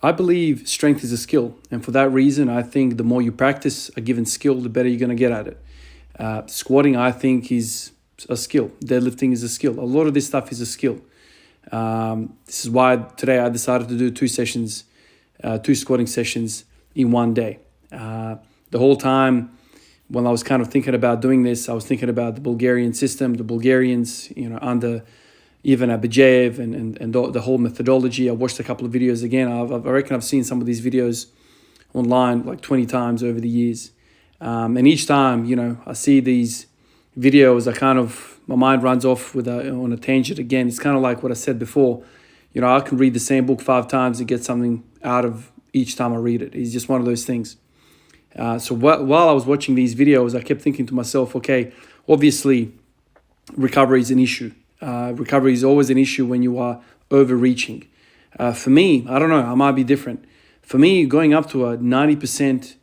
I believe strength is a skill. And for that reason, I think the more you practice a given skill, the better you're going to get at it. Squatting, I think, is a skill. Deadlifting is a skill. A lot of this stuff is a skill. This is why today I decided to do two squatting sessions in one day. The whole time when I was kind of thinking about doing this, I was thinking about the Bulgarian system, the Bulgarians, under even Abijev and the whole methodology. I watched a couple of videos again. I reckon I've seen some of these videos online like 20 times over the years. And each time, I see these videos, my mind runs off on a tangent again. It's kind of like what I said before. I can read the same book 5 times and get something out of each time I read it. It's just one of those things. So while I was watching these videos, I kept thinking to myself, okay, obviously recovery is an issue. Recovery is always an issue when you are overreaching. For me, I don't know, I might be different. For me, going up to a 90%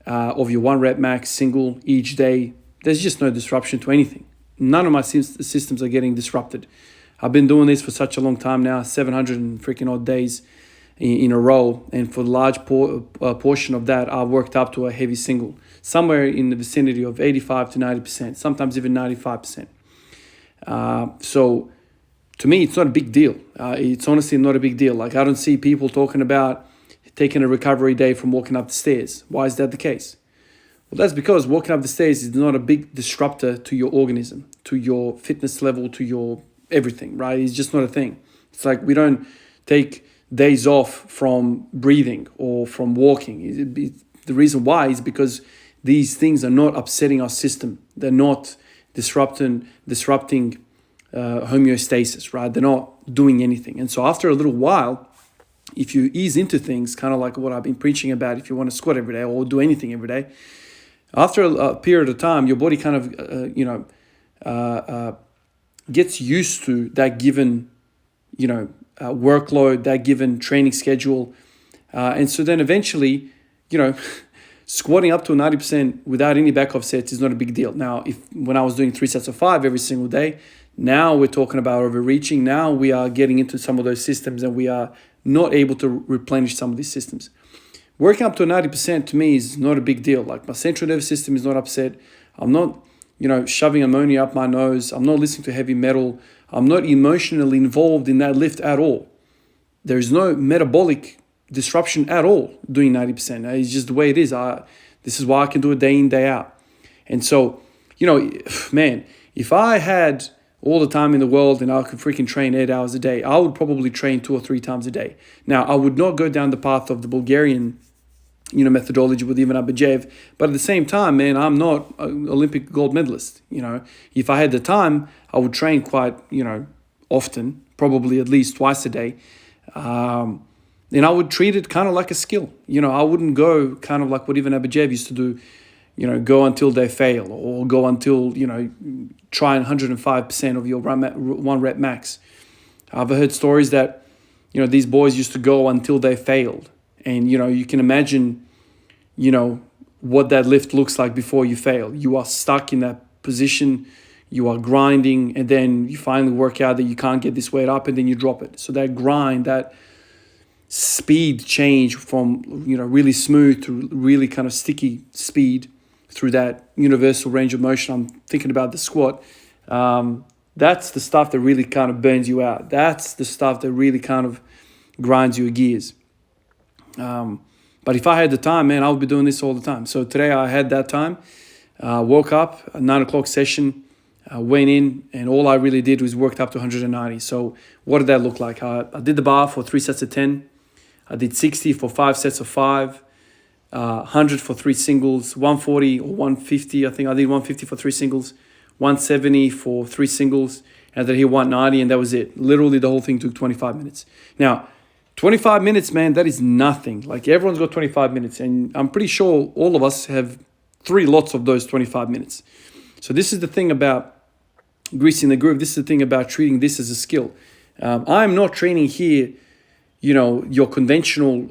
of your 1 rep max single each day, there's just no disruption to anything. None of my systems are getting disrupted. I've been doing this for such a long time now, 700 and freaking odd days in a row. And for the large portion of that, I've worked up to a heavy single, somewhere in the vicinity of 85 to 90%, sometimes even 95%. So to me, it's not a big deal. It's honestly not a big deal. Like, I don't see people talking about taking a recovery day from walking up the stairs. Why is that the case? Well, that's because walking up the stairs is not a big disruptor to your organism, to your fitness level, to your everything, right? It's just not a thing. It's like we don't take days off from breathing or from walking. The reason why is because these things are not upsetting our system. They're not disrupting homeostasis, right? They're not doing anything. And so after a little while, if you ease into things, kind of like what I've been preaching about, if you want to squat every day or do anything every day, after a period of time, your body kind of, gets used to that given, workload, that given training schedule. And so then eventually, squatting up to 90% without any back off sets is not a big deal. Now, when I was doing 3 sets of 5 every single day, now we're talking about overreaching. Now we are getting into some of those systems and we are not able to replenish some of these systems. Working up to 90% to me is not a big deal. Like, my central nervous system is not upset. I'm not, shoving ammonia up my nose. I'm not listening to heavy metal. I'm not emotionally involved in that lift at all. There's no metabolic disruption at all doing 90%. It's just the way it is. This is why I can do it day in, day out. And so, man, if I had all the time in the world and I could freaking train 8 hours a day, I would probably train 2 or 3 times a day. Now, I would not go down the path of the Bulgarian methodology with Ivan Abijev. But at the same time, man, I'm not an Olympic gold medalist. If I had the time, I would train quite, often, probably at least twice a day. And I would treat it kind of like a skill. I wouldn't go kind of like what Ivan Abijev used to do, go until they fail or go until, try 105% of your 1 rep max. I've heard stories that, these boys used to go until they failed. And, you can imagine, what that lift looks like before you fail. You are stuck in that position, you are grinding, and then you finally work out that you can't get this weight up, and then you drop it. So that grind, that speed change from, really smooth to really kind of sticky speed through that universal range of motion. I'm thinking about the squat. That's the stuff that really kind of burns you out. That's the stuff that really kind of grinds your gears. But if I had the time, man, I would be doing this all the time. So today I had that time, woke up, a 9 o'clock session, went in, and all I really did was worked up to 190. So what did that look like? I did the bar for 3 sets of 10. I did 60 for 5 sets of 5, 100 for 3 singles, 140 or 150. I think I did 150 for 3 singles, 170 for 3 singles, and then hit 190, and that was it. Literally the whole thing took 25 minutes. Now, 25 minutes, man, that is nothing. Like, everyone's got 25 minutes, and I'm pretty sure all of us have 3 lots of those 25 minutes. So this is the thing about greasing the groove. This is the thing about treating this as a skill. I'm not training here, your conventional,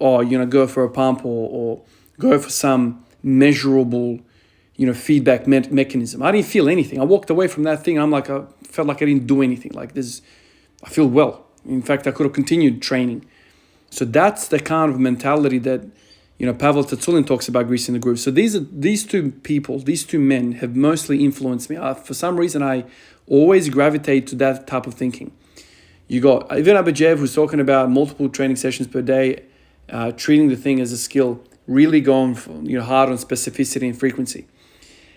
go for a pump or go for some measurable, feedback mechanism. I didn't feel anything. I walked away from that thing. I felt like I didn't do anything. I feel well. In fact, I could have continued training. So that's the kind of mentality that, Pavel Tsatsouline talks about, greasing the groove. So these two people, these two men have mostly influenced me. For some reason, I always gravitate to that type of thinking. You got Ivan Abajev, who's talking about multiple training sessions per day, treating the thing as a skill, really going hard on specificity and frequency.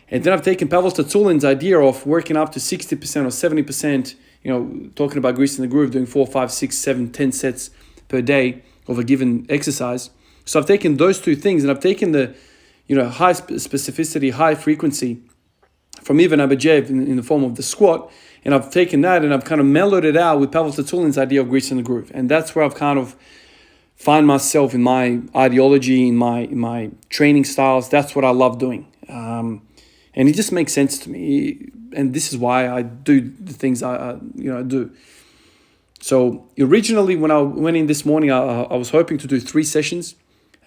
And then I've taken Pavel Tsatsoulin's idea of working up to 60% or 70%, talking about greasing the groove, doing 4, 5, 6, 7, 10 sets per day of a given exercise. So I've taken those two things, and I've taken the, high specificity, high frequency from Ivan Abajev in the form of the squat, and I've taken that and I've kind of mellowed it out with Pavel Tsatsoulin's idea of greasing the groove. And that's where I've kind of find myself in my ideology, in my training styles. That's what I love doing. And it just makes sense to me. And this is why I do the things I do. So originally, when I went in this morning, I was hoping to do 3 sessions.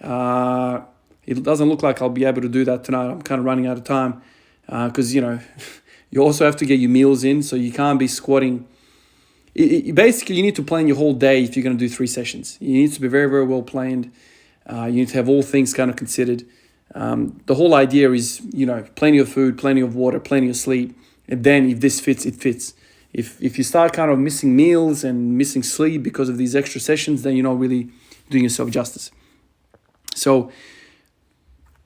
It doesn't look like I'll be able to do that tonight. I'm kind of running out of time because, you also have to get your meals in. So you can't be squatting. Basically, you need to plan your whole day if you're going to do 3 sessions. You need to be very, very well planned. You need to have all things kind of considered. The whole idea is, plenty of food, plenty of water, plenty of sleep. And then if this fits, it fits. If you start kind of missing meals and missing sleep because of these extra sessions, then you're not really doing yourself justice. So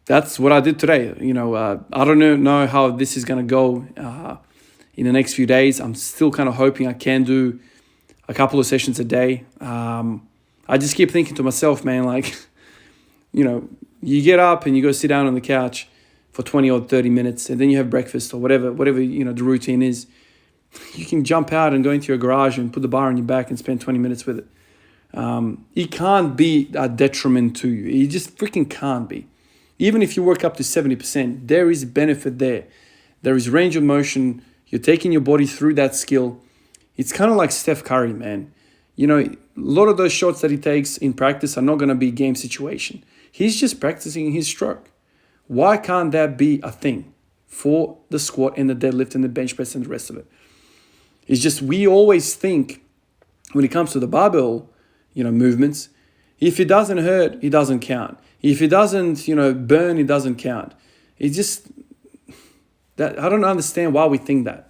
that's what I did today. I don't know how this is going to go in the next few days. I'm still kind of hoping I can do a couple of sessions a day. I just keep thinking to myself, man, like, you get up and you go sit down on the couch for 20 or 30 minutes, and then you have breakfast or whatever, the routine is. You can jump out and go into your garage and put the bar on your back and spend 20 minutes with it. It can't be a detriment to you. It just freaking can't be. Even if you work up to 70%, there is benefit there. There is range of motion. You're taking your body through that skill. It's kind of like Steph Curry, man. A lot of those shots that he takes in practice are not going to be game situation. He's just practicing his stroke. Why can't that be a thing for the squat and the deadlift and the bench press and the rest of it? It's just we always think when it comes to the barbell, movements, if it doesn't hurt, it doesn't count. If it doesn't, burn, it doesn't count. It's just that I don't understand why we think that.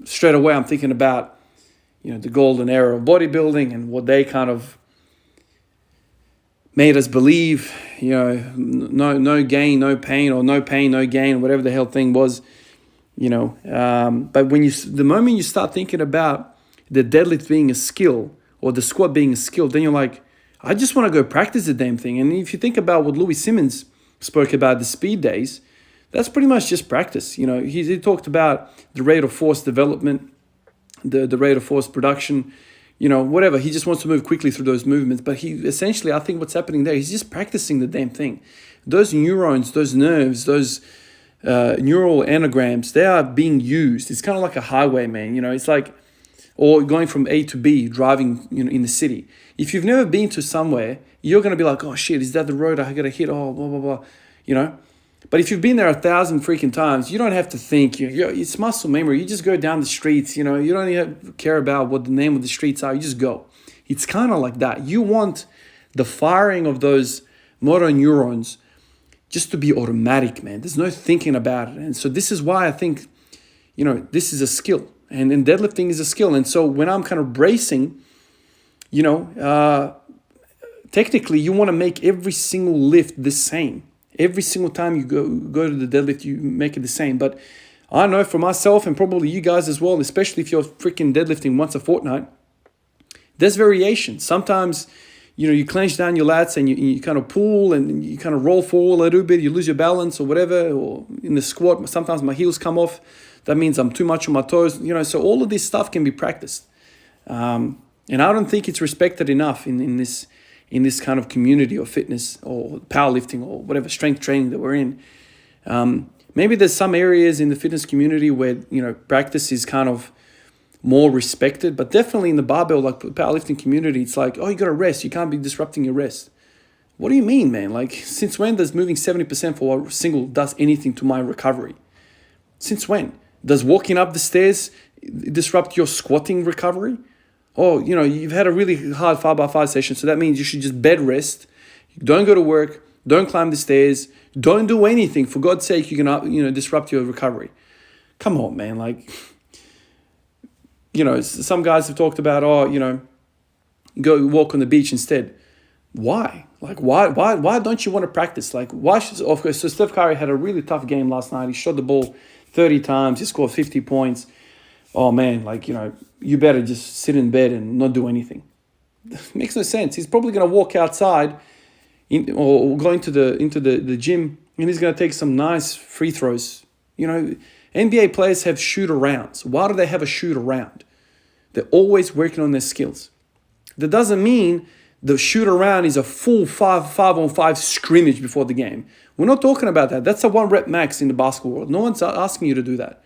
Straight away I'm thinking about, the golden era of bodybuilding and what they kind of made us believe, no gain, no pain, or no pain, no gain, whatever the hell thing was, But the moment you start thinking about the deadlift being a skill or the squat being a skill, then you're like, I just want to go practice the damn thing. And if you think about what Louis Simmons spoke about, the speed days, that's pretty much just practice. He talked about the rate of force development, the rate of force production, whatever. He just wants to move quickly through those movements. But he essentially, I think what's happening there, he's just practicing the damn thing. Those neurons, those nerves, those neural anagrams, they are being used. It's kind of like a highway, man. It's like, or going from A to B, driving in the city. If you've never been to somewhere, you're going to be like, oh shit, is that the road I got to hit? Oh, blah, blah, blah, But if you've been there 1,000 freaking times, you don't have to think. It's muscle memory. You just go down the streets. You don't even care about what the name of the streets are. You just go. It's kind of like that. You want the firing of those motor neurons just to be automatic, man. There's no thinking about it. And so this is why I think, this is a skill. And deadlifting is a skill. And so when I'm kind of bracing, technically you want to make every single lift the same. Every single time you go to the deadlift, you make it the same. But I know for myself and probably you guys as well, especially if you're freaking deadlifting once a fortnight, there's variation. Sometimes, you clench down your lats and you kind of pull and you kind of roll forward a little bit. You lose your balance or whatever. Or in the squat, sometimes my heels come off. That means I'm too much on my toes. So all of this stuff can be practiced. And I don't think it's respected enough in this kind of community of fitness or powerlifting or whatever strength training that we're in. Maybe there's some areas in the fitness community where, practice is kind of more respected, but definitely in the barbell, like powerlifting community, it's like, oh, you got to rest. You can't be disrupting your rest. What do you mean, man? Like, since when does moving 70% for a single does anything to my recovery? Since when? Does walking up the stairs disrupt your squatting recovery? Oh, you've had a really hard 5x5 session, so that means you should just bed rest. Don't go to work. Don't climb the stairs. Don't do anything. For God's sake, you're gonna disrupt your recovery. Come on, man. Like, some guys have talked about, go walk on the beach instead. Why? Like, why don't you want to practice? Like, why should, of course, so Steph Curry had a really tough game last night. He shot the ball 30 times. He scored 50 points. Oh, man, like, you better just sit in bed and not do anything. It makes no sense. He's probably going to walk outside or go into the gym, and he's going to take some nice free throws. NBA players have shoot-arounds. Why do they have a shoot-around? They're always working on their skills. That doesn't mean the shoot-around is a full 5-on-5 scrimmage before the game. We're not talking about that. That's a 1 rep max in the basketball world. No one's asking you to do that.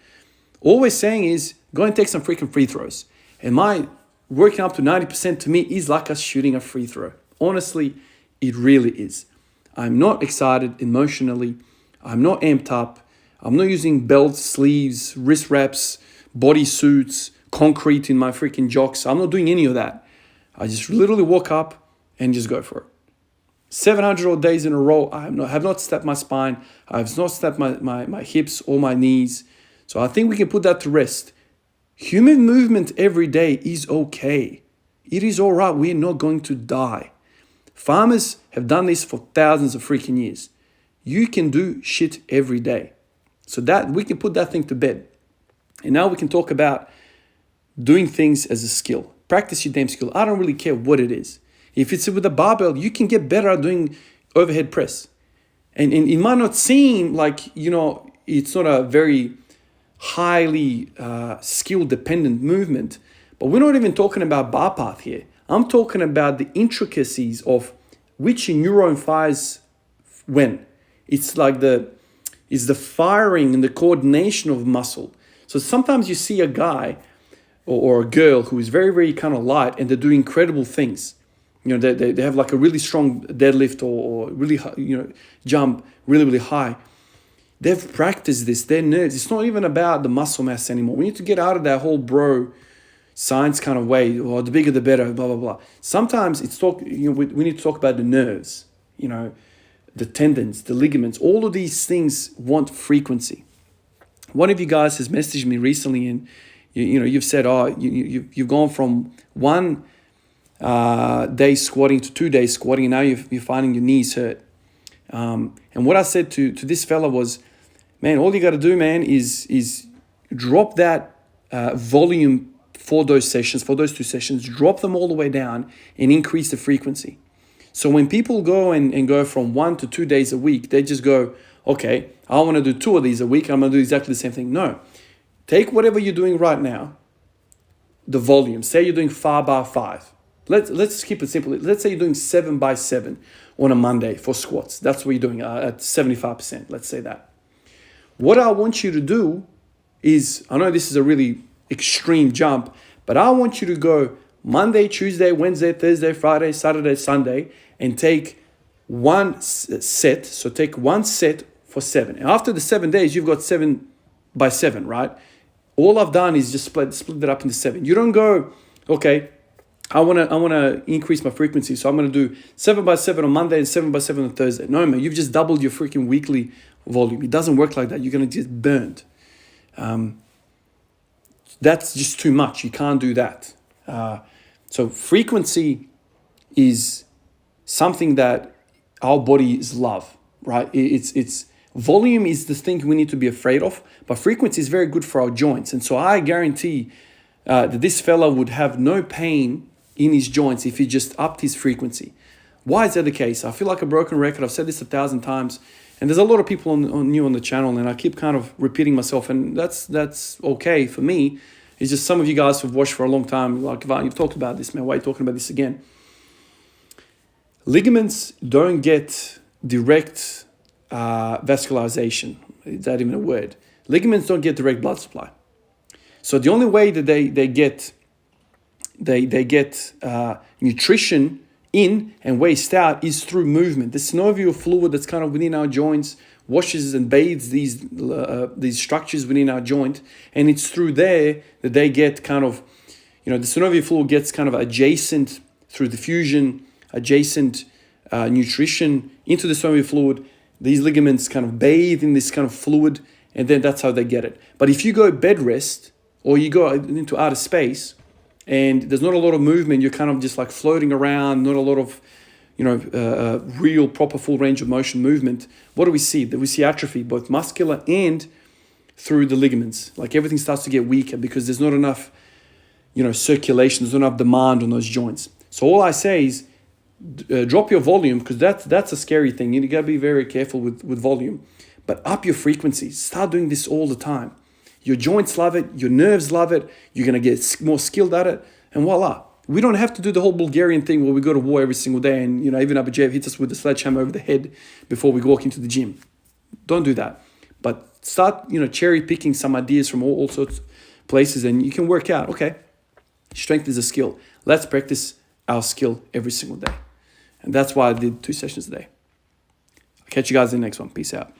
All we're saying is go and take some freaking free throws. And my working up to 90% to me is like us shooting a free throw. Honestly, it really is. I'm not excited emotionally. I'm not amped up. I'm not using belts, sleeves, wrist wraps, body suits, concrete in my freaking jocks. I'm not doing any of that. I just literally walk up and just go for it. 700 odd days in a row, I have not stepped my spine. I have not stepped my hips or my knees. So I think we can put that to rest. Human movement every day is okay. It is all right. We're not going to die. Farmers have done this for thousands of freaking years. You can do shit every day. So that we can put that thing to bed. And now we can talk about doing things as a skill. Practice your damn skill. I don't really care what it is. If it's with a barbell, you can get better at doing overhead press. And it might not seem like, it's not a very highly skill-dependent movement, but we're not even talking about bar path here. I'm talking about the intricacies of which neuron fires when. It's like the firing and the coordination of muscle. So sometimes you see a guy or a girl who is very, very kind of light and they're doing incredible things. They have like a really strong deadlift or really, jump really, really high. They've practiced this. They're nerds. It's not even about the muscle mass anymore. We need to get out of that whole bro science kind of way. Or the bigger the better, blah, blah, blah. Sometimes we need to talk about the nerves, the tendons, the ligaments. All of these things want frequency. One of you guys has messaged me recently and you've said, you've gone from 1 day squatting to 2 days squatting, and now you're finding your knees hurt. And what I said to this fella was, man, all you got to do, man, is drop that volume for those 2 sessions, drop them all the way down and increase the frequency. So when people go and go from 1 to 2 days a week, they just go, okay, I want to do 2 of these a week. I'm going to do exactly the same thing. No, take whatever you're doing right now, the volume. Say you're doing 5x5. Let's keep it simple. Let's say you're doing 7x7 on a Monday for squats. That's what you're doing at 75%. Let's say that. What I want you to do is, I know this is a really extreme jump, but I want you to go Monday, Tuesday, Wednesday, Thursday, Friday, Saturday, Sunday, and take 1 set. So take 1 set for 7. And after the 7 days, you've got 7x7, right? All I've done is just split it up into 7. You don't go, okay, I want to increase my frequency, so I'm going to do 7x7 on Monday and 7x7 on Thursday. No, man, you've just doubled your freaking weekly volume. It doesn't work like that. You're going to get burned. That's just too much. You can't do that. So frequency is something that our bodies love, right? It's volume is the thing we need to be afraid of, but frequency is very good for our joints. And so I guarantee that this fella would have no pain in his joints if he just upped his frequency. Why is that the case? I feel like a broken record. I've said this 1,000 times, and there's a lot of people new on the channel, and I keep kind of repeating myself, and that's okay for me. It's just some of you guys who've watched for a long time, like, Ivan, you've talked about this, man. Why are you talking about this again? Ligaments don't get direct vascularization. Is that even a word? Ligaments don't get direct blood supply. So the only way that they get nutrition in and waste out is through movement. The synovial fluid that's kind of within our joints washes and bathes these structures within our joint, and it's through there that they get kind of, the synovial fluid gets kind of adjacent through diffusion, adjacent nutrition into the synovial fluid. These ligaments kind of bathe in this kind of fluid, and then that's how they get it. But if you go bed rest or you go into outer space and there's not a lot of movement, you're kind of just like floating around, not a lot of real proper full range of motion movement, what do we see? That we see atrophy, both muscular and through the ligaments. Like everything starts to get weaker because there's not enough circulation, there's not enough demand on those joints. So all I say is drop your volume, because that's a scary thing. You got to be very careful with volume, but up your frequency. Start doing this all the time. Your joints love it, your nerves love it, you're going to get more skilled at it, and voila. We don't have to do the whole Bulgarian thing where we go to war every single day and even Abujev hits us with a sledgehammer over the head before we walk into the gym. Don't do that. But start cherry picking some ideas from all sorts of places, and you can work out, okay, strength is a skill. Let's practice our skill every single day. And that's why I did 2 sessions a day. I'll catch you guys in the next one. Peace out.